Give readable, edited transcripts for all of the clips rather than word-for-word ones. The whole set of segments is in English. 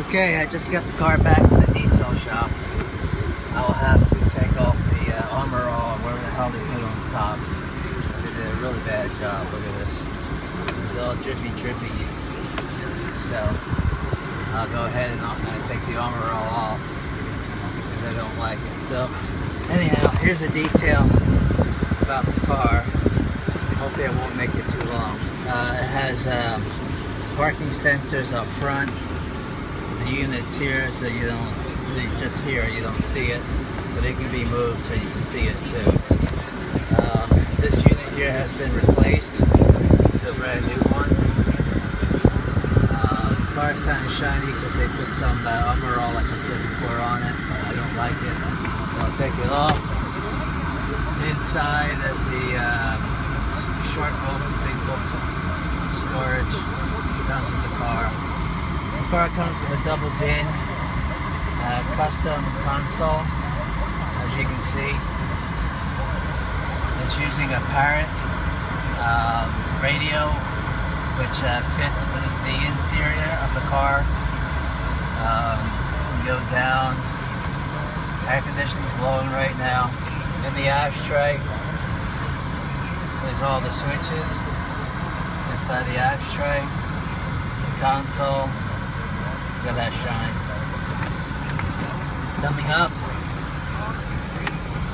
Okay, I just got the car back to the detail shop. I'll have to take off the armor all, whatever the hell they put on the top. They did a really bad job. Look at this. It's all drippy. So I'll go ahead and I'm going to take the armor all off because I don't like it. So anyhow, here's a detail about the car. Hopefully I won't make it too long. It has parking sensors up front. The units here, so you don't, just here, you don't see it, but it can be moved so you can see it too. This unit here has been replaced to a brand new one. The car is kind of shiny because they put some armor all, like I said before, on it, but I don't like it, so I'll take it off. Inside there's the short book, big book storage comes with the car. The car comes with a double DIN custom console, as you can see. It's using a Parrot radio, which fits the interior of the car. Go down. Air conditioning's blowing right now. In the ashtray, there's all the switches inside the ashtray. The console. Look at that shine. Coming up,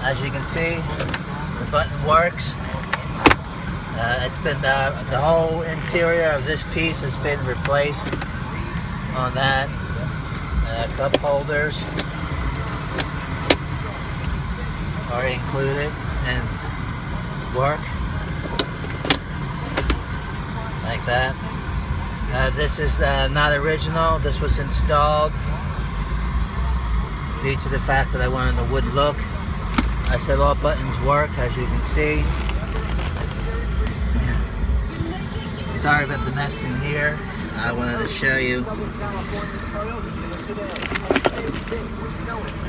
as you can see, the button works. It's been the whole interior of this piece has been replaced on that. Cup holders are included and work like that. This is not original. This was installed due to the fact that I wanted a wood look. I said all buttons work, as you can see. Sorry about the mess in here. I wanted to show you.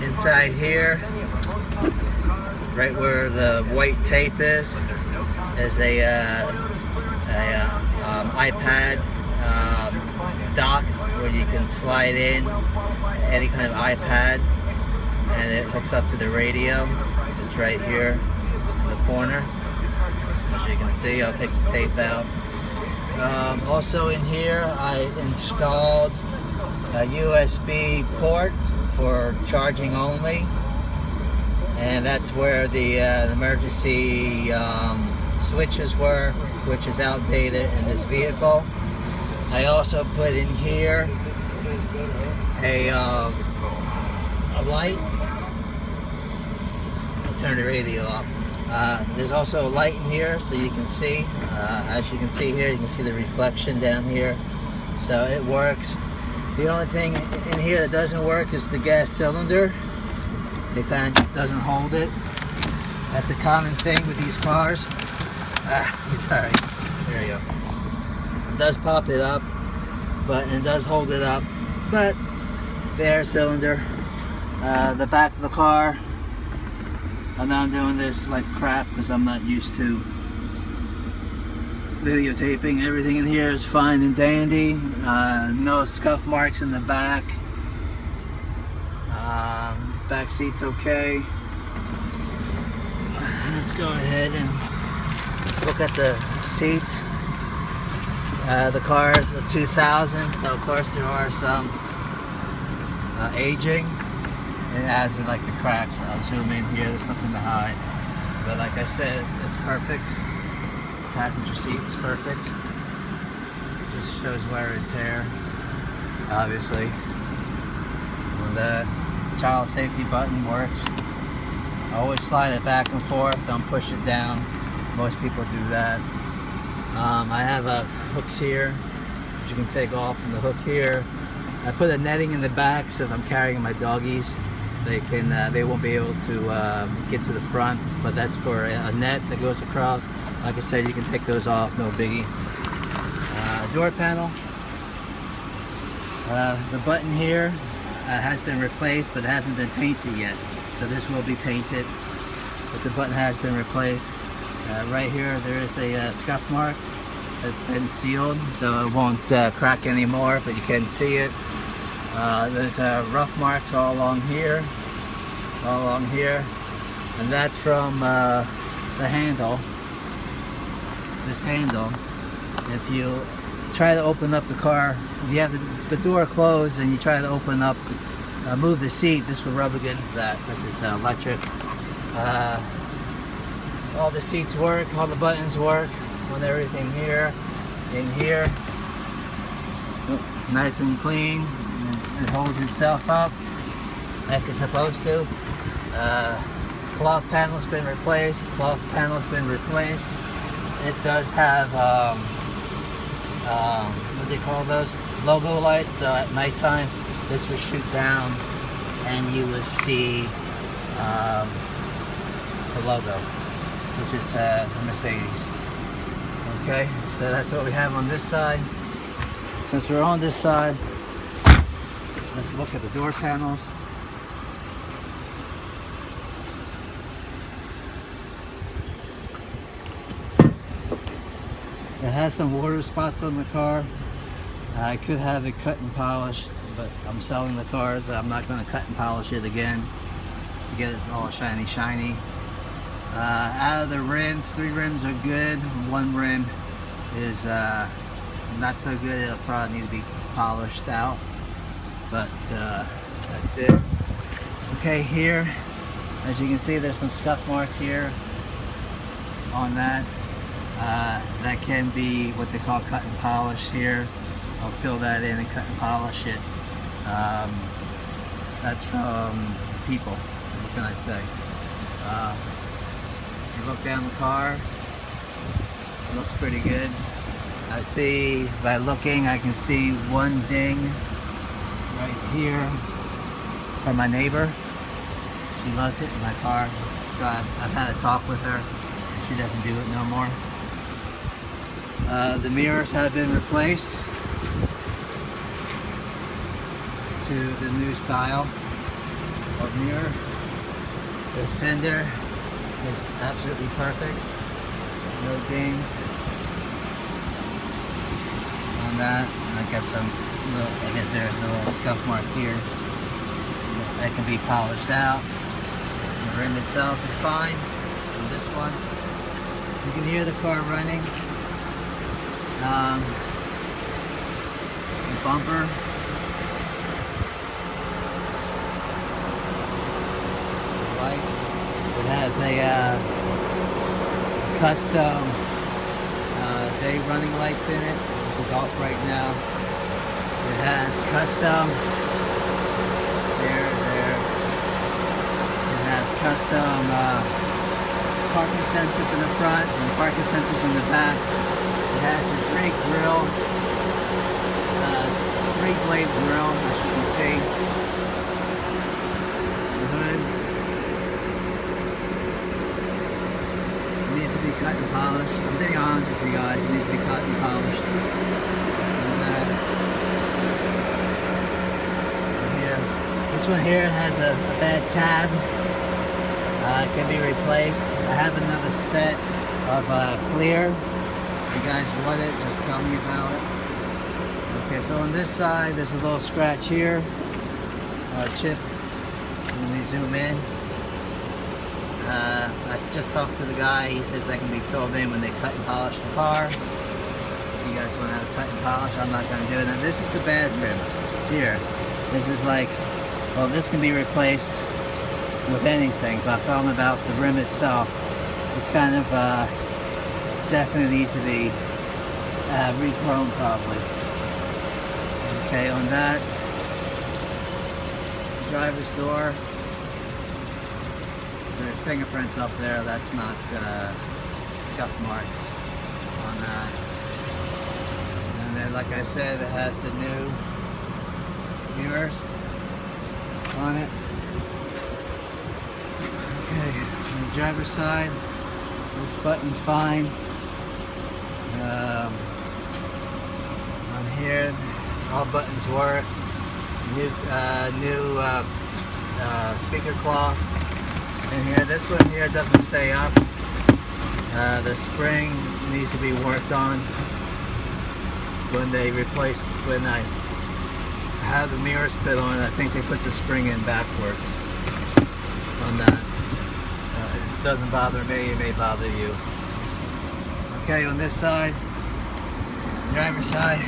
Inside here, right where the white tape is a iPad dock where you can slide in any kind of iPad, and it hooks up to the radio. It's right here in the corner, as you can see. I'll take the tape out. Also in here I installed a USB port for charging only, and that's where the emergency switches were, which is outdated in this vehicle. I also put in here a light. I'll turn the radio off. There's also a light in here so you can see. As you can see here, you can see the reflection down here. So it works. The only thing in here that doesn't work is the gas cylinder. It kind of doesn't hold it. That's a common thing with these cars. Sorry. There you go. It does pop it up, but it does hold it up. But the air cylinder, the back of the car. I know I'm doing this like crap because I'm not used to videotaping. Everything in here is fine and dandy. No scuff marks in the back. Back seat's okay. Let's go ahead and look at the seats. The car is a 2000, so of course there are some aging. It has like the cracks. I'll zoom in here. There's nothing to hide. But like I said, it's perfect. Passenger seat is perfect. Just shows wear and tear, obviously. And the child safety button works. I always slide it back and forth. Don't push it down. Most people do that. I have hooks here that you can take off from the hook here. I put a netting in the back so if I'm carrying my doggies, they won't be able to get to the front, but that's for a net that goes across. Like I said, you can take those off, no biggie. Door panel. The button here has been replaced, but it hasn't been painted yet. So this will be painted, but the button has been replaced. Right here, there is a scuff mark that's been sealed, so it won't crack anymore, but you can see it. There's rough marks all along here, and that's from the handle. This handle. If you try to open up the car, if you have the door closed and you try to open up, move the seat, this will rub against that because it's electric. All the seats work, all the buttons work on everything here, in here. Nice and clean. It holds itself up like it's supposed to. Cloth panel's been replaced. It does have what do they call those? Logo lights. So at nighttime, this will shoot down, and you will see the logo, which is a Mercedes. Okay, so that's what we have on this side. Since we're on this side, let's look at the door panels. It has some water spots on the car. I could have it cut and polished, but I'm selling the cars. I'm not going to cut and polish it again to get it all shiny. Out of the rims, 3 rims are good. 1 rim is not so good. It'll probably need to be polished out, but that's it. Okay, here, as you can see, there's some scuff marks here on that. That can be what they call cut and polish here. I'll fill that in and cut and polish it. That's from people. What can I say? If you look down the car, it looks pretty good. I see, by looking, I can see 1 ding right here from my neighbor. She loves it in my car, so I've had a talk with her. She doesn't do it no more. The mirrors have been replaced to the new style of mirror. This fender is absolutely perfect. No dings on that. I got some little, I guess there's a little scuff mark here that can be polished out. The rim itself is fine. And this one, you can hear the car running. The bumper. The light. It has a custom day running lights in it, which is off right now. It has custom there. It has custom parking sensors in the front and parking sensors in the back. It has the 3-blade grill, as you can see. The hood. It needs to be cut and polished. I'm being honest with you guys, it needs to be cut and polished. And here. This one here has a bad tab. It can be replaced. I have another set of clear. If you guys want it, just tell me about it. Okay, so on this side, there's a little scratch here, chip. Let me zoom in. I just talked to the guy. He says that can be filled in when they cut and polish the car. If you guys want to have a cut and polish, I'm not going to do it. Now this is the bad rim here. This is like, well, this can be replaced with anything, but I'm talking about the rim itself. It's kind of definitely needs to be re-chrome probably. Okay, on that driver's door, there's fingerprints up there. That's not scuff marks on that. And then, like I said, it has the new mirrors on it. Okay, on the driver's side, this button's fine. On here, all buttons work. New speaker cloth. And here, this one here doesn't stay up. The spring needs to be worked on. When I have the mirrors put on. I think they put the spring in backwards on that. It doesn't bother me, it may bother you. Okay, on this side, driver's side,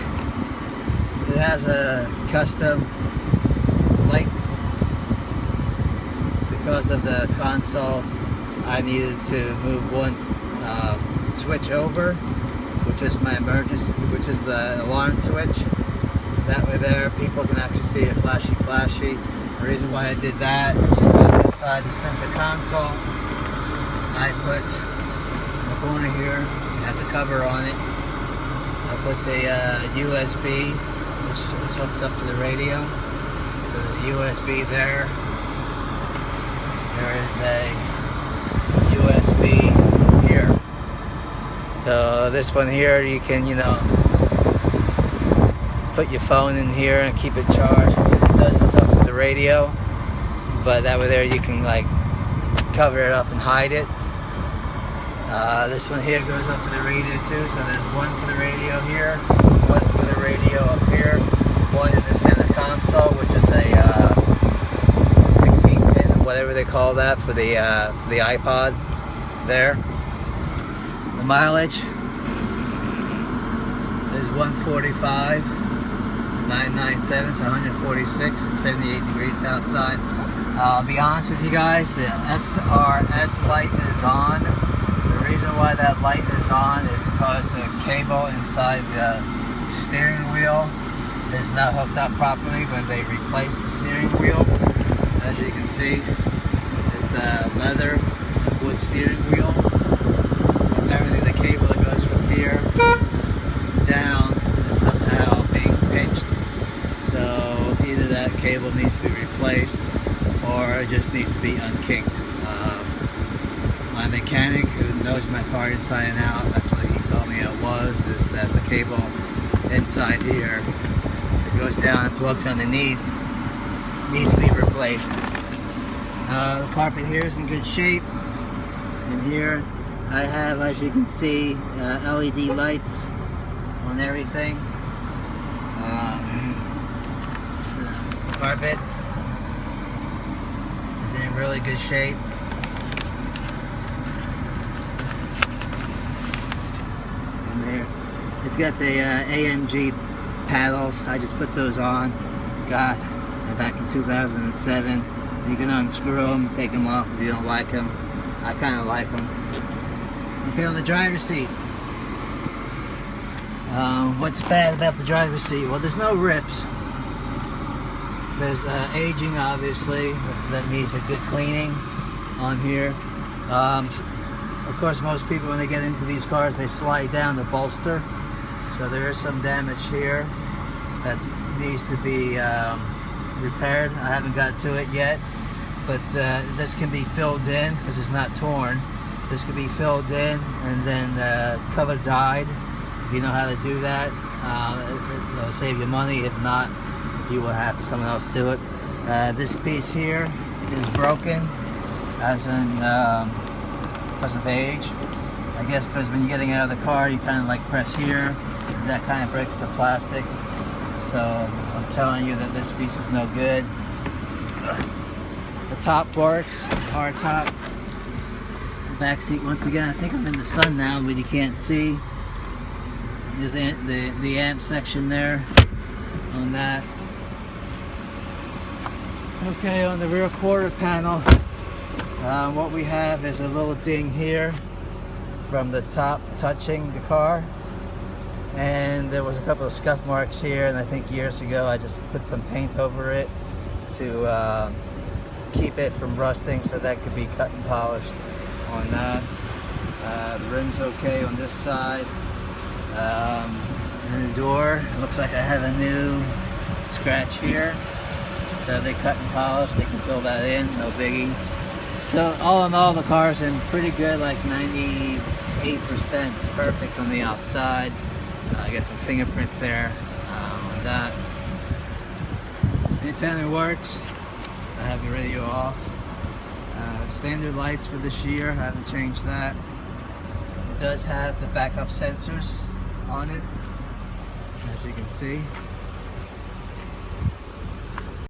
it has a custom light. Because of the console, I needed to move one switch over, which is my emergency, which is the alarm switch. That way there, people can actually see it flashy. The reason why I did that is because inside the center console, I put in the corner here, it has a cover on it. I put a USB, which hooks up to the radio. So the USB there. There is a USB here. So this one here, you can, you know, put your phone in here and keep it charged. It does hook up to the radio, but that way there you can like cover it up and hide it. This one here goes up to the radio too, so there's one for the radio here, one for the radio up here, one in the center console, which is a 16 pin, whatever they call that, for the iPod there. The mileage is 145, 997, so 146, it's 78 degrees outside. I'll be honest with you guys, the SRS light is on. The reason why that light is on is because the cable inside the steering wheel is not hooked up properly when they replaced the steering wheel. As you can see, it's a leather wood steering wheel. Apparently the cable that goes from here down is somehow being pinched. So either that cable needs to be replaced or it just needs to be unkinked. My mechanic who knows my car inside and out, that's what he told me it was, is that the cable inside here that goes down and plugs underneath needs to be replaced. The carpet here is in good shape. And here I have, as you can see, LED lights on everything. The carpet is in really good shape. And there, it's got the IMG paddles. I just put those on. Got back in 2007. You can unscrew them, take them off if you don't like them. I kind of like them. Okay, on the driver's seat. What's bad about the driver's seat? Well, there's no rips. There's aging, obviously, that needs a good cleaning on here. Of course, most people, when they get into these cars, they slide down the bolster. So there is some damage here that needs to be repaired. I haven't got to it yet, but this can be filled in because it's not torn. This can be filled in and then color dyed. If you know how to do that, it'll save you money. If not, you will have someone else do it. This piece here is broken, as in because of age. I guess because when you're getting out of the car, you kind of like press here. That kind of breaks the plastic. So I'm telling you that this piece is no good. The top works, hard top. The back seat, once again, I think I'm in the sun now, but you can't see. There's the amp section there on that. Okay, on the rear quarter panel, what we have is a little ding here from the top touching the car. And there was a couple of scuff marks here, and I think years ago I just put some paint over it to keep it from rusting, so that could be cut and polished on that. The rim's okay on this side. And the door, it looks like I have a new scratch here. So they cut and polish, they can fill that in, no biggie. So all in all, the car's in pretty good, like 98% perfect on the outside. I got some fingerprints there on that. The antenna works. I have the radio off. Standard lights for this year, I haven't changed that. It does have the backup sensors on it, as you can see.